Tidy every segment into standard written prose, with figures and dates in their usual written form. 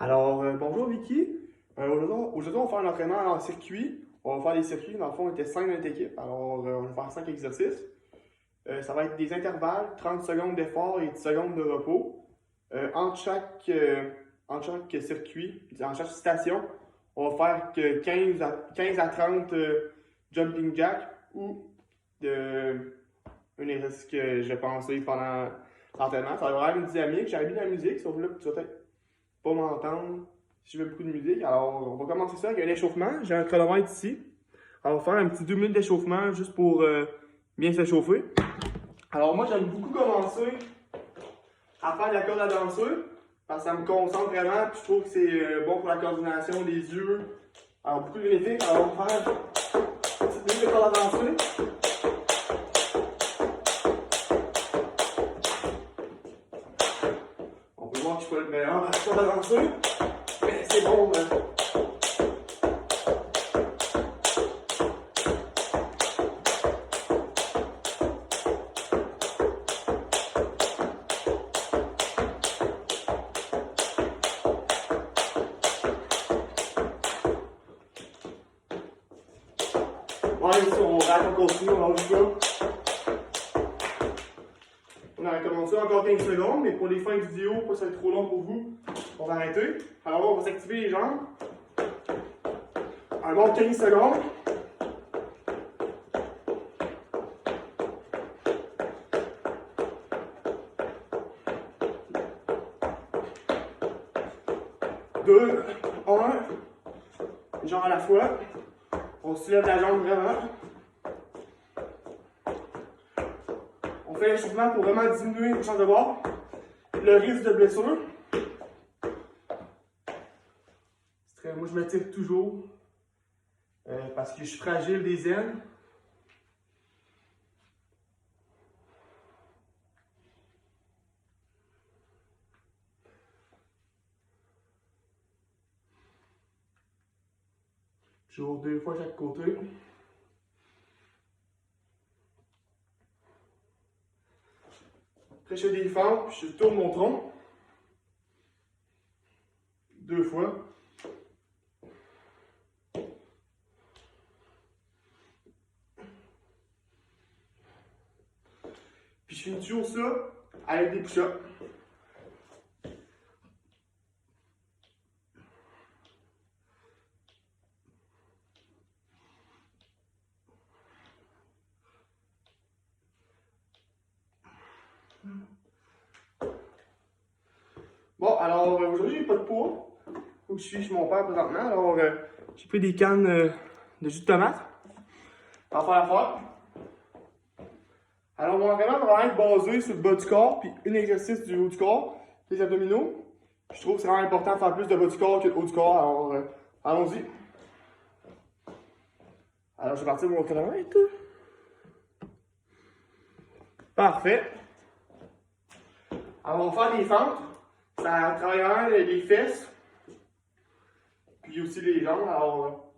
Bonjour Vicky. Aujourd'hui, on va faire un entraînement en circuit. On va faire des circuits. Dans le fond, on était 5 dans notre équipe. On va faire 5 exercices. Ça va être des intervalles, 30 secondes d'effort et 10 secondes de repos. Entre chaque circuit, en chaque station, on va faire que 15 à 30 jumping jacks ou un exercice que j'ai pensé pendant l'entraînement. Ça va avoir une dynamique. J'avais mis de la musique, sauf là, tu vas peut-être pas m'entendre si je veux beaucoup de musique. Alors, on va commencer ça avec un échauffement. J'ai un chronomètre ici. Alors, on va faire un petit 2 minutes d'échauffement juste pour bien s'échauffer. Alors, moi, j'aime beaucoup commencer à faire de la corde à danser parce que ça me concentre vraiment. Puis je trouve que c'est bon pour la coordination des yeux. Alors, beaucoup de bénéfiques. Alors, on va faire une petite minute de corde à danser. On peut voir que je suis pas le meilleur à la corde à danser, mais c'est bon. Ouais, ici, on rate, on continue, on lâche pas. On a recommencé encore 15 secondes, mais pour les fins de vidéo, pas que ça va être trop long pour vous, on va arrêter. Alors là, on va s'activer les jambes. Un bon 15 secondes. Deux, un, une jambe à la fois. On soulève la jambe vraiment. On fait l'échauffement pour vraiment diminuer les chances de voir le risque de blessure. Moi, je me tire toujours parce que je suis fragile des aines. Toujours 2 fois chaque côté. Après, je fais des fentes, puis je tourne mon tronc. 2 fois. Puis je finis toujours ça avec des push-ups. Bon, alors aujourd'hui, j'ai pas de poids. Faut que je suis chez mon père présentement. Alors, j'ai pris des cannes de jus de tomate. On va faire l'affaire. Alors, mon entraînement va vraiment être basé sur le bas du corps, puis un exercice du haut du corps, les abdominaux. Je trouve que c'est vraiment important de faire plus de bas du corps que de haut du corps. Alors, allons-y. Alors, je vais partir mon chronomètre. Parfait. Alors, on va faire des fentes. Ça travaille vraiment les fesses. Puis aussi les jambes. Alors,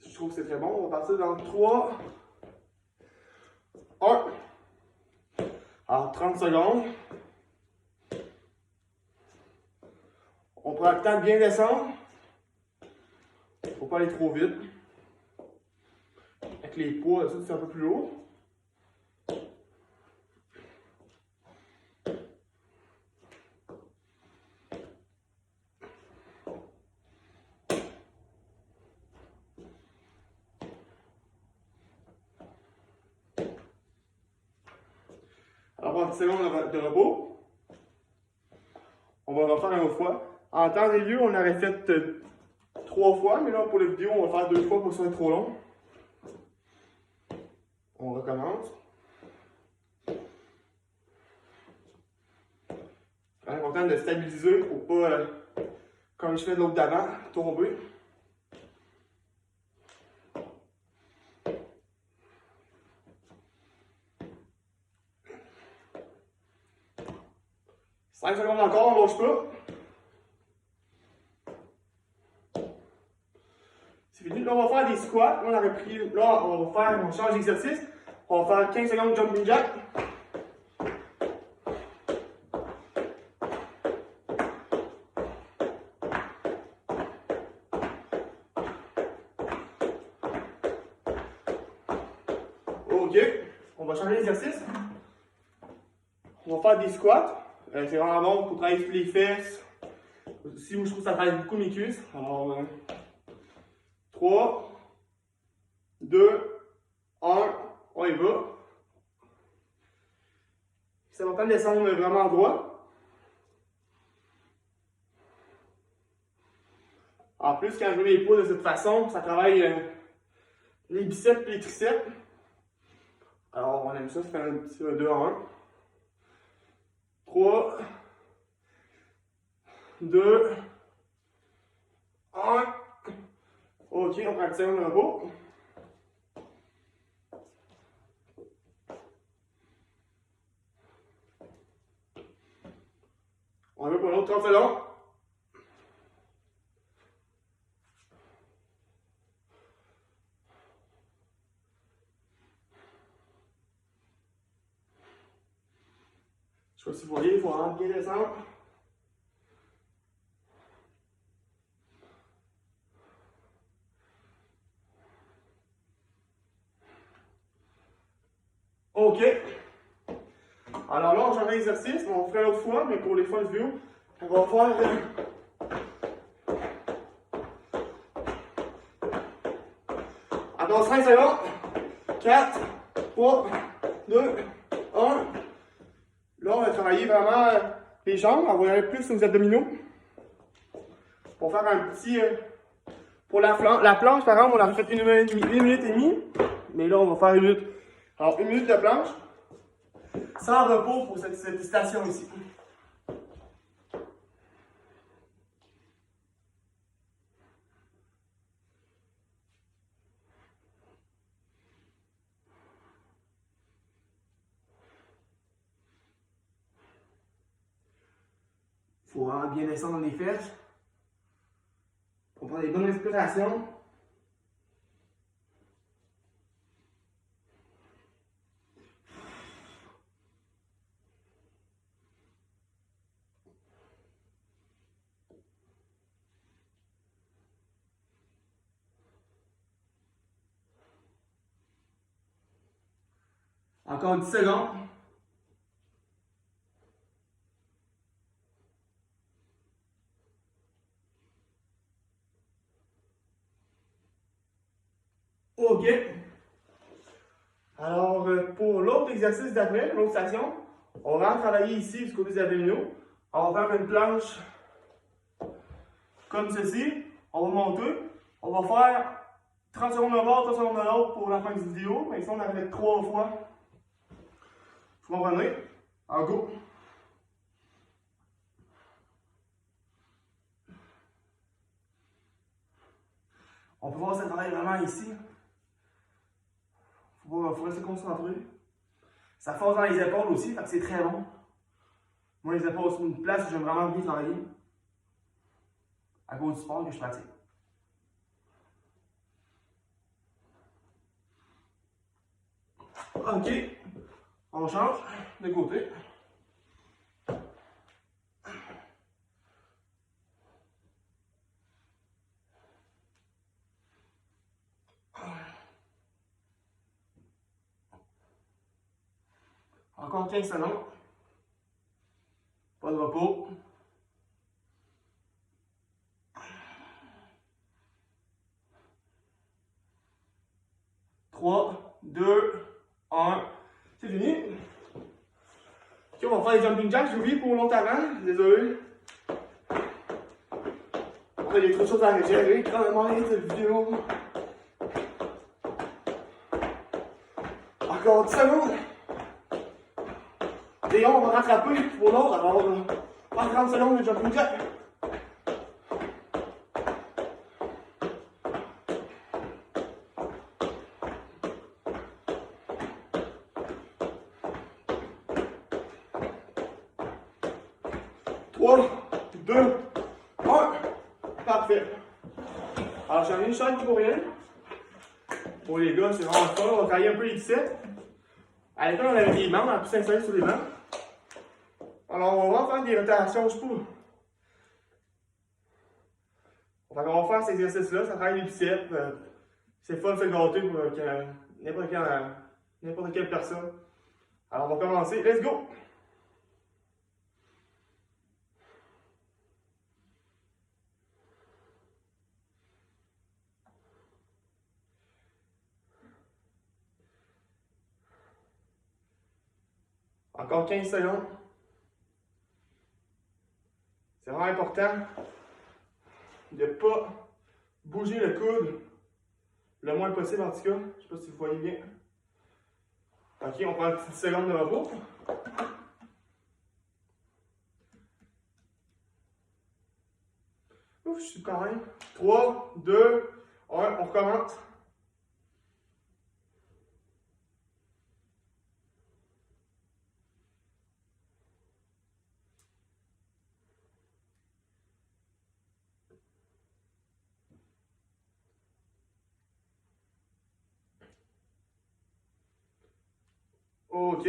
je trouve que c'est très bon. On va partir dans 3, 1. Alors, 30 secondes. On prend le temps de bien descendre. Faut pas aller trop vite. Avec les poids, ça, c'est un peu plus lourd. Alors, on va 10 secondes de repos. On va refaire une autre fois. En temps et lieu, on aurait fait 3 fois, mais là, pour la vidéo, on va faire 2 fois pour que ce soit trop long. On recommence. C'est important de stabiliser pour pas, comme je fais de l'autre d'avant, tomber. Cinq secondes encore, on ne lâche pas. C'est fini. Là, on va faire des squats. Là, on change d'exercice. On va faire 15 secondes de jumping jack. Ok, on va changer l'exercice. On va faire des squats. C'est vraiment bon pour travailler sur les fesses. Si je trouve que ça travaille beaucoup mes cuisses. Alors, 3, 2, 1, on y va. Ça va pas descendre vraiment droit. En plus, quand je mets mes pouces de cette façon, ça travaille les biceps et les triceps. Alors, on aime ça, ça fait un petit 2 en 1. 3, 2, 1. Ok, on prend un petit de repos. On va pour un autre 30 secondes. Je sais pas si vous voyez, il faut vraiment bien descendre. Ok. Alors là, on change l'exercice, on fera l'autre fois, mais pour les fun view, on va faire. Attends 5 secondes. 4, 3, 2, 1. Là, on va travailler vraiment les jambes. On va aller plus sur les abdominaux. Pour faire un petit. Pour la planche, par exemple, on a fait 1 minute et demie. Mais là, on va faire 1 minute. Alors, 1 minute de planche. Sans repos pour cette station ici. Il faut vraiment bien descendre dans les fesses. On prend des bonnes respirations. Encore 10 secondes. OK. Alors, pour l'autre exercice d'après, l'autre station, on va travailler ici du côté des abdominaux. On va faire une planche comme ceci. On va monter. On va faire 30 secondes de bord, 30 secondes de l'autre pour la fin de vidéo. Mais ici, on a fait 3 fois. Vous comprenez? En go! On peut voir ça travaille vraiment ici. Faut rester concentré. Ça force dans les épaules aussi, fait que c'est très bon. Moi, les épaules, c'est une place où j'aime vraiment bien travailler. À cause du sport que je pratique. OK. On change de côté. Encore 15 secondes. Pas de repos. Trois, 2, 1. C'est fini. Ok, on va faire les jumping jacks. J'ai oublié pour longtemps. Désolé. On a des trop de choses à gérer quand même cette vidéo. Encore 10 secondes. Et on va rattraper pour l'autre. Alors, pas 30 secondes de jumping jack. Trois, 2, 1. Parfait. Alors, j'en ai une chaîne pour rien. Pour les gars, c'est vraiment fun. On va travailler un peu les biceps. À l'époque, on avait des bandes, on a pu s'installer sur les bancs. Alors, on va faire des rotations, je sais pas. On va faire cet exercice-là, ça travaille les biceps. C'est fun de se gâter pour n'importe quel n'importe quelle personne. Alors, on va commencer. Let's go! Encore 15 secondes. C'est vraiment important de ne pas bouger le coude le moins possible en tout cas. Je ne sais pas si vous voyez bien. Ok, on prend une petite seconde de repos. Ouf, je suis quand même. 3, 2, 1, on recommence. Ok.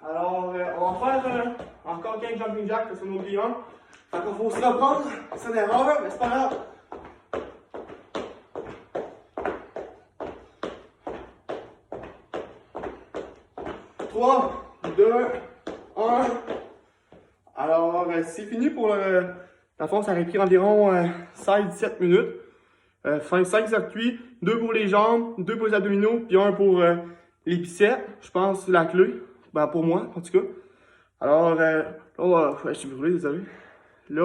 Alors, on va faire encore 15 jumping jacks parce qu'on a oublié un. Fait qu'on faut se reprendre. C'est une erreur, mais c'est pas grave. 3, 2, 1. Alors, c'est fini pour le. Dans le fond, ça aurait pris environ 16-17 minutes. 5 circuits, 2 pour les jambes, 2 pour les abdominaux, puis 1 pour les biceps. Je pense que c'est la clé. Ben, pour moi, en tout cas. Alors, là, je suis brûlé, désolé. Là,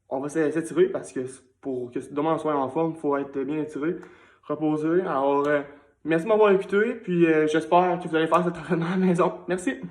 on va s'étirer parce que pour que demain on soit en forme, il faut être bien étiré, reposé. Alors, merci de m'avoir écouté, puis j'espère que vous allez faire cet entraînement à la maison. Merci!